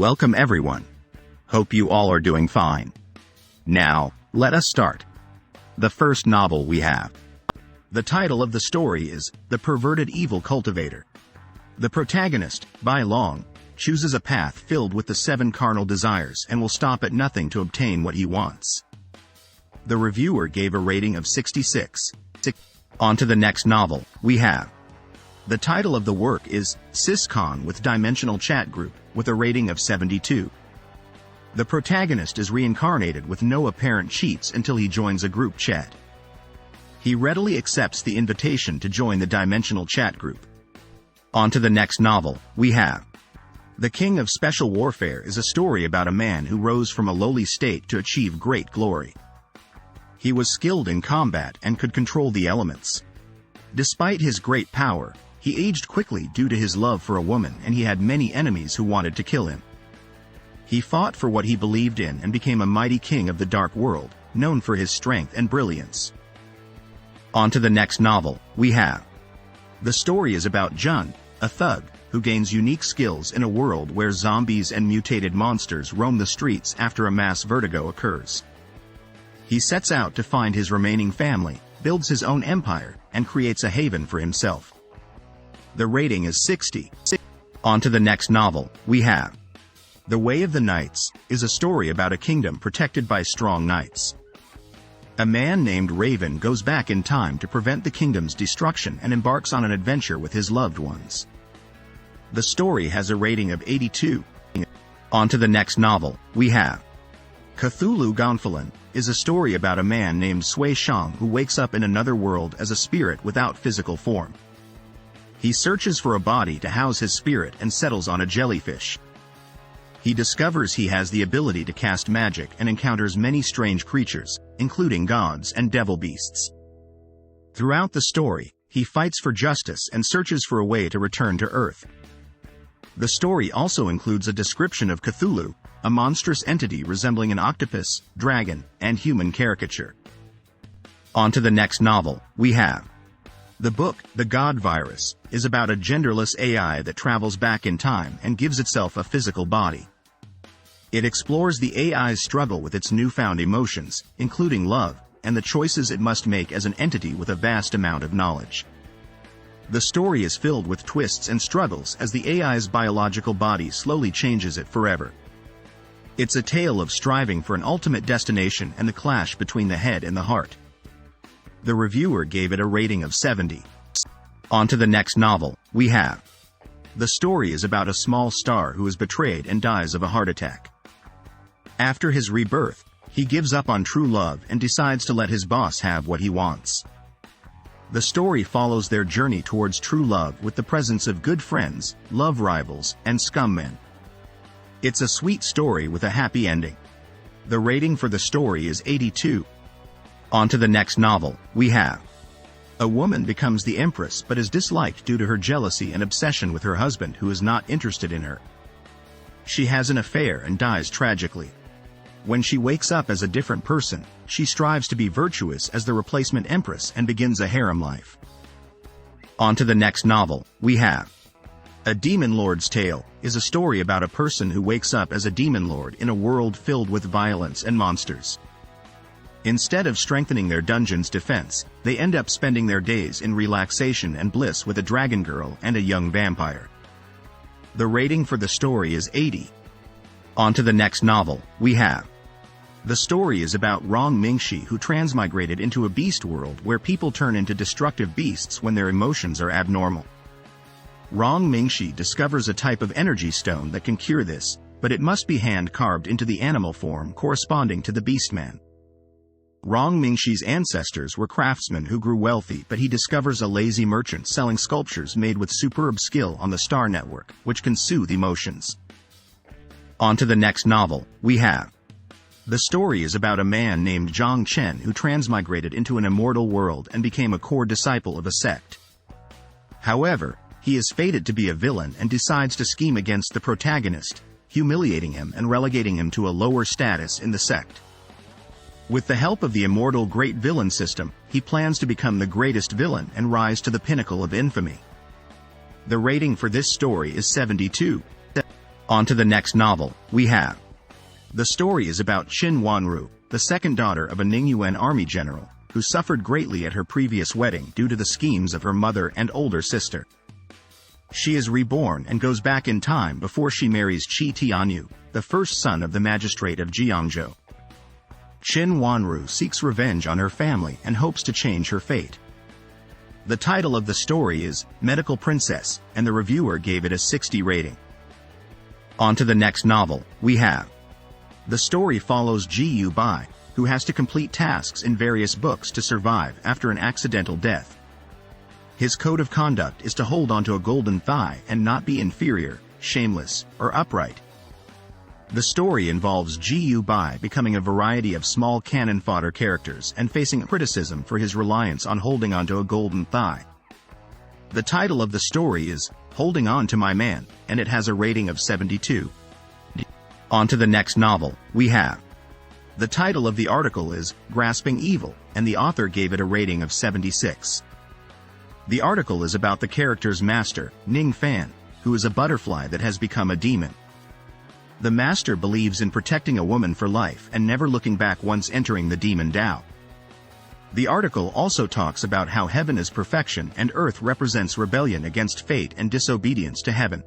Welcome everyone. Hope you all are doing fine. Now, let us start. The first novel we have. The title of the story is The Perverted Evil Cultivator. The protagonist, Zhan Long, chooses a path filled with the 7 carnal desires and will stop at nothing to obtain what he wants. The reviewer gave a rating of 66. On to the next novel we have. The title of the work is Sis-Con with Dimensional Chat Group, with a rating of 72. The protagonist is reincarnated with no apparent cheats until he joins a group chat. He readily accepts the invitation to join the Dimensional Chat Group. On to the next novel we have. The King of Special Warfare is a story about a man who rose from a lowly state to achieve great glory. He was skilled in combat and could control the elements. Despite his great power, he aged quickly due to his love for a woman, and he had many enemies who wanted to kill him. He fought for what he believed in and became a mighty king of the dark world, known for his strength and brilliance. On to the next novel we have. The story is about Zhan, a thug, who gains unique skills in a world where zombies and mutated monsters roam the streets after a mass vertigo occurs. He sets out to find his remaining family, builds his own empire, and creates a haven for himself. The rating is 60. On to the next novel we have. The Way of the Knights is a story about a kingdom protected by strong knights. A man named Raven goes back in time to prevent the kingdom's destruction and embarks on an adventure with his loved ones. The story has a rating of 82. On to the next novel we have. Cthulhu Gonfalon is a story about a man named Sui Shang who wakes up in another world as a spirit without physical form. He searches for a body to house his spirit and settles on a jellyfish. He discovers he has the ability to cast magic and encounters many strange creatures, including gods and devil beasts. Throughout the story, he fights for justice and searches for a way to return to Earth. The story also includes a description of Cthulhu, a monstrous entity resembling an octopus, dragon, and human caricature. On to the next novel we have. The book, The God Virus, is about a genderless AI that travels back in time and gives itself a physical body. It explores the AI's struggle with its newfound emotions, including love, and the choices it must make as an entity with a vast amount of knowledge. The story is filled with twists and struggles as the AI's biological body slowly changes it forever. It's a tale of striving for an ultimate destination and the clash between the head and the heart. The reviewer gave it a rating of 70. On to the next novel we have. The story is about a small star who is betrayed and dies of a heart attack. After his rebirth, he gives up on true love and decides to let his boss have what he wants. The story follows their journey towards true love with the presence of good friends, love rivals, and scummen. It's a sweet story with a happy ending. The rating for the story is 82. On to the next novel we have. A woman becomes the Empress but is disliked due to her jealousy and obsession with her husband who is not interested in her. She has an affair and dies tragically. When she wakes up as a different person, she strives to be virtuous as the replacement Empress and begins a harem life. On to the next novel we have. A Demon Lord's Tale is a story about a person who wakes up as a demon lord in a world filled with violence and monsters. Instead of strengthening their dungeon's defense, they end up spending their days in relaxation and bliss with a dragon girl and a young vampire. The rating for the story is 80. On to the next novel we have. The story is about Rong Mingxi who transmigrated into a beast world where people turn into destructive beasts when their emotions are abnormal. Rong Mingxi discovers a type of energy stone that can cure this, but it must be hand-carved into the animal form corresponding to the beastman. Rong Mingxi's ancestors were craftsmen who grew wealthy, but he discovers a lazy merchant selling sculptures made with superb skill on the Star Network, which can soothe emotions. On to the next novel we have. The story is about a man named Zhang Chen who transmigrated into an immortal world and became a core disciple of a sect. However, he is fated to be a villain and decides to scheme against the protagonist, humiliating him and relegating him to a lower status in the sect. With the help of the immortal Great Villain system, he plans to become the greatest villain and rise to the pinnacle of infamy. The rating for this story is 72. On to the next novel, we have. The story is about Qin Wanru, the second daughter of a Ningyuan army general, who suffered greatly at her previous wedding due to the schemes of her mother and older sister. She is reborn and goes back in time before she marries Qi Tianyu, the first son of the magistrate of Jiangzhou. Qin Wanru seeks revenge on her family and hopes to change her fate. The title of the story is Medical Princess, and the reviewer gave it a 60 rating. On to the next novel, we have. The story follows Ji Bai, who has to complete tasks in various books to survive after an accidental death. His code of conduct is to hold onto a golden thigh and not be inferior, shameless, or upright. The story involves Ji Bai becoming a variety of small cannon fodder characters and facing criticism for his reliance on holding onto a golden thigh. The title of the story is Holding On to My Man, and it has a rating of 72. On to the next novel, we have. The title of the article is Grasping Evil, and the author gave it a rating of 76. The article is about the character's master, Ning Fan, who is a butterfly that has become a demon. The master believes in protecting a woman for life and never looking back once entering the demon Tao. The article also talks about how heaven is perfection and earth represents rebellion against fate and disobedience to heaven.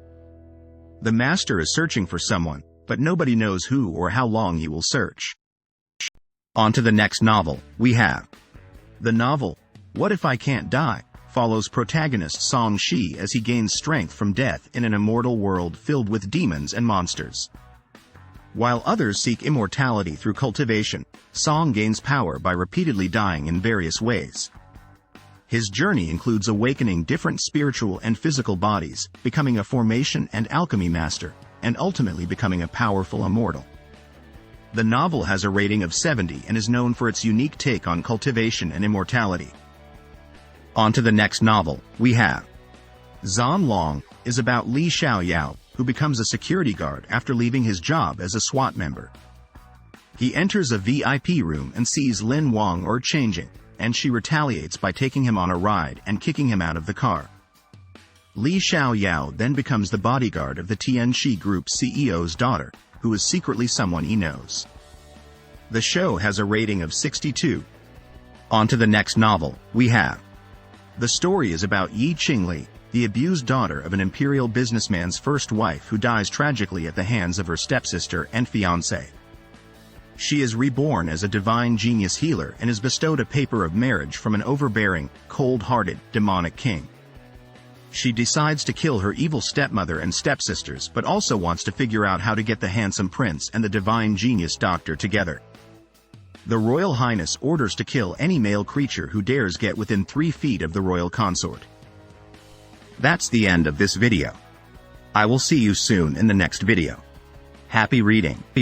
The master is searching for someone, but nobody knows who or how long he will search. On to the next novel, we have. The novel, What If I Can't Die, follows protagonist Song Shi as he gains strength from death in an immortal world filled with demons and monsters. While others seek immortality through cultivation, Song gains power by repeatedly dying in various ways. His journey includes awakening different spiritual and physical bodies, becoming a formation and alchemy master, and ultimately becoming a powerful immortal. The novel has a rating of 70 and is known for its unique take on cultivation and immortality. On to the next novel, we have. Zhan Long is about Li Xiaoyao, who becomes a security guard after leaving his job as a SWAT member. He enters a VIP room and sees Lin Wang changing, and she retaliates by taking him on a ride and kicking him out of the car. Li Xiaoyao then becomes the bodyguard of the Tianxi Group CEO's daughter, who is secretly someone he knows. The show has a rating of 62. On to the next novel, we have. The story is about Yi Qingli, the abused daughter of an imperial businessman's first wife who dies tragically at the hands of her stepsister and fiancé. She is reborn as a divine genius healer and is bestowed a paper of marriage from an overbearing, cold-hearted, demonic king. She decides to kill her evil stepmother and stepsisters but also wants to figure out how to get the handsome prince and the divine genius doctor together. The Royal Highness orders to kill any male creature who dares get within 3 feet of the royal consort. That's the end of this video. I will see you soon in the next video. Happy reading.